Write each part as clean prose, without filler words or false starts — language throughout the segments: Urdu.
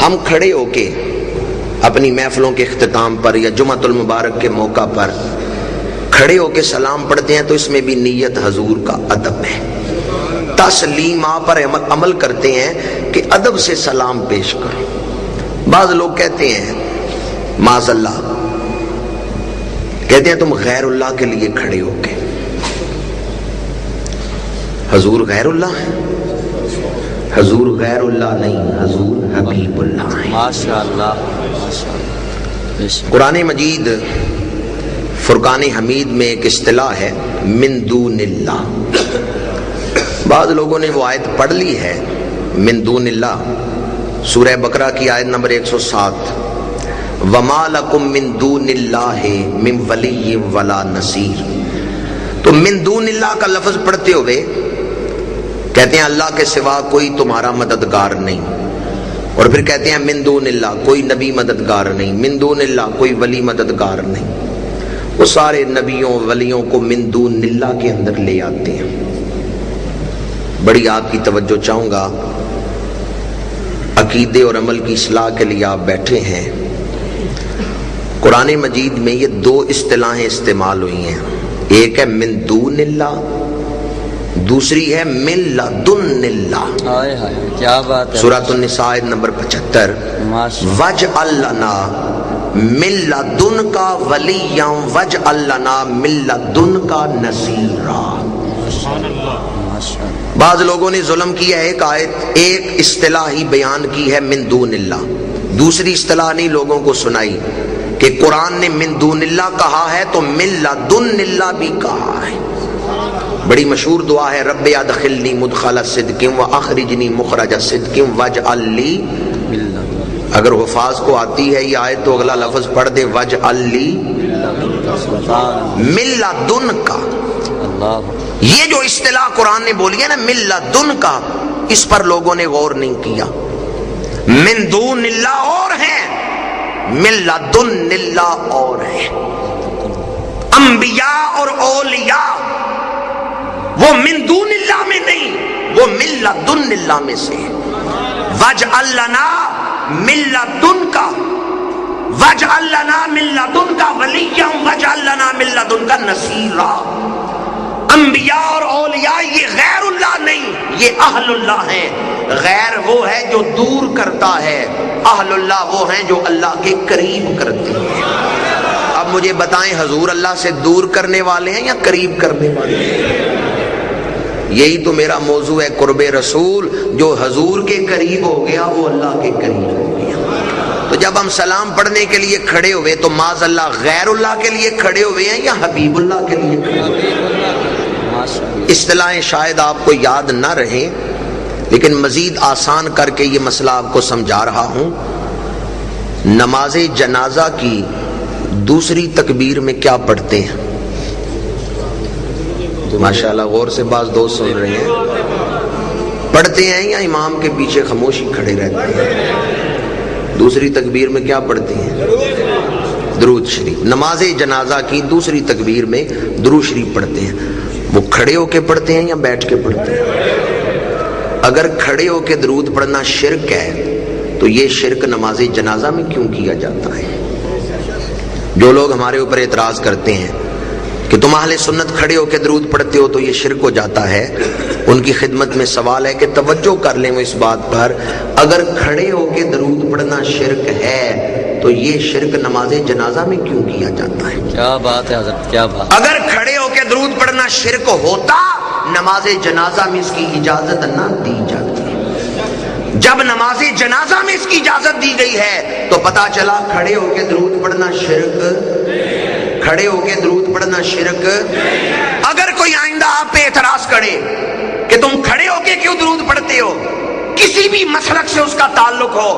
ہم کھڑے ہو کے اپنی محفلوں کے اختتام پر یا جمعۃ المبارک کے موقع پر کھڑے ہو کے سلام پڑھتے ہیں تو اس میں بھی نیت حضور کا ادب ہے. تسلیمات پر عمل کرتے ہیں کہ ادب سے سلام پیش کرو. بعض لوگ کہتے ہیں معاذ اللہ، کہتے ہیں تم غیر اللہ کے لیے کھڑے ہو کے. حضور غیر اللہ ہے؟ حضور غیر اللہ نہیں، حضور حبیب اللہ ہے. ماشاءاللہ. قرآن مجید فرقان حمید میں ایک اصطلاح ہے من دون اللہ. بعض لوگوں نے وہ آیت پڑھ لی ہے من دون اللہ، سورہ بقرہ کی آیت نمبر 107، وَمَا لَكُم مِّن دُونِ اللَّهِ مِّن وَلِيٍّ وَلَا نَصِيرٍ. تو من دون اللہ کا لفظ پڑھتے ہوئے کہتے ہیں اللہ کے سوا کوئی تمہارا مددگار نہیں، اور پھر کہتے ہیں من دون اللہ کوئی نبی مددگار نہیں، من دون اللہ کوئی ولی مددگار نہیں. وہ سارے نبیوں ولیوں کو من دون اللہ کے اندر لے آتے ہیں. بڑی آپ کی توجہ چاہوں گا، عقیدے اور عمل کی اصلاح کے لیے آپ بیٹھے ہیں. قرآن مجید میں یہ دو اصطلاحیں استعمال ہوئی ہیں، ایک ہے من دون اللہ، دوسری ہے من لدن اللہ. ہائے ہائے کیا بات ہے. سورۃ النساء نمبر 75، وَاجْعَل لَنَا مِن لَدُنْکَ وَلِیًّا وَاجْعَل لَنَا مِن لَدُنْکَ نَصِیرًا. بعض لوگوں نے ظلم کیا ہے، ایک اصطلاح ہی بیان کی ہے من دون اللہ، دوسری اصطلاح نہیں لوگوں کو سنائی کہ قرآن نے من دون اللہ کہا ہے تو من لدن اللہ بھی کہا ہے. بڑی مشہور دعا ہے رب ادخلنی مدخل صدق واخرجنی مخرج صدق واجعل لی. اگر حفاظ کو آتی ہے یہ آیت تو اگلا لفظ پڑھ دے واجعل لی من لدنک. یہ جو اصطلاح قرآن نے بولی ہے نا من لدنک، اس پر لوگوں نے غور نہیں کیا. من دون اللہ اور ہیں، من لدن اللہ اور ہیں. انبیاء اور اولیاء وہ من دون اللہ میں نہیں، وہ من لدن اللہ میں سے. واجعل لنا من لدنک، واجعل لنا من لدنک ولیا واجعل لنا من لدنک نصیرا. انبیاء اور اولیاء یہ غیر اللہ نہیں، یہ اہل اللہ ہیں. غیر وہ ہے جو دور کرتا ہے، اہل اللہ وہ ہیں جو اللہ کے قریب کرتے ہیں. اب مجھے بتائیں حضور اللہ سے دور کرنے والے ہیں یا قریب کرنے والے ہیں؟ یہی تو میرا موضوع ہے، قرب رسول. جو حضور کے قریب ہو گیا وہ اللہ کے قریب ہو گیا. تو جب ہم سلام پڑھنے کے لیے کھڑے ہوئے تو معاذ اللہ غیر اللہ کے لیے کھڑے ہوئے ہیں یا حبیب اللہ کے لیے کھڑے ہوئے ہیں؟ اصطلاحیں شاید آپ کو یاد نہ رہیں، لیکن مزید آسان کر کے یہ مسئلہ آپ کو سمجھا رہا ہوں. نماز جنازہ کی دوسری تکبیر میں کیا پڑھتے ہیں؟ ماشاءاللہ غور سے بعض دوست سن رہے ہیں. پڑھتے ہیں یا امام کے پیچھے خاموشی کھڑے رہتے ہیں؟ دوسری تکبیر میں کیا پڑھتے ہیں؟ درود شریف. نماز جنازہ کی دوسری تکبیر میں درود شریف پڑھتے ہیں. وہ کھڑے ہو کے پڑھتے ہیں یا بیٹھ کے پڑھتے ہیں؟ اگر کھڑے ہو کے درود پڑھنا شرک ہے تو یہ شرک نماز جنازہ میں کیوں کیا جاتا ہے؟ جو لوگ ہمارے اوپر اعتراض کرتے ہیں کہ تم اہل سنت کھڑے ہو کے درود پڑھتے ہو تو یہ شرک ہو جاتا ہے، ان کی خدمت میں سوال ہے کہ توجہ کر لیں وہ اس بات پر، اگر کھڑے ہو کے درود پڑھنا شرک ہے تو یہ شرک نماز جنازہ میں کیوں کیا جاتا ہے؟ کیا بات ہے حضرت، کیا بات. اگر کھڑے ہو کے درود پڑھنا شرک ہوتا نماز جنازہ میں اس کی اجازت نہ دی جاتی. جب نماز جنازہ میں اس کی اجازت دی گئی ہے تو پتا چلا کھڑے ہو کے درود پڑھنا شرک، کھڑے ہو کے درود پڑھنا شرک. اگر کوئی آئندہ آپ پہ اعتراض کرے کہ تم کھڑے ہو کے کیوں درود پڑھتے ہو، کسی بھی مسلک سے اس کا تعلق ہو،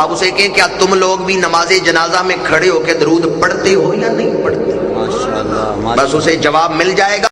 آپ اسے کہیں کیا تم لوگ بھی نماز جنازہ میں کھڑے ہو کے درود پڑھتے ہو یا نہیں پڑھتے؟ ماشاءاللہ. بس اسے جواب مل جائے گا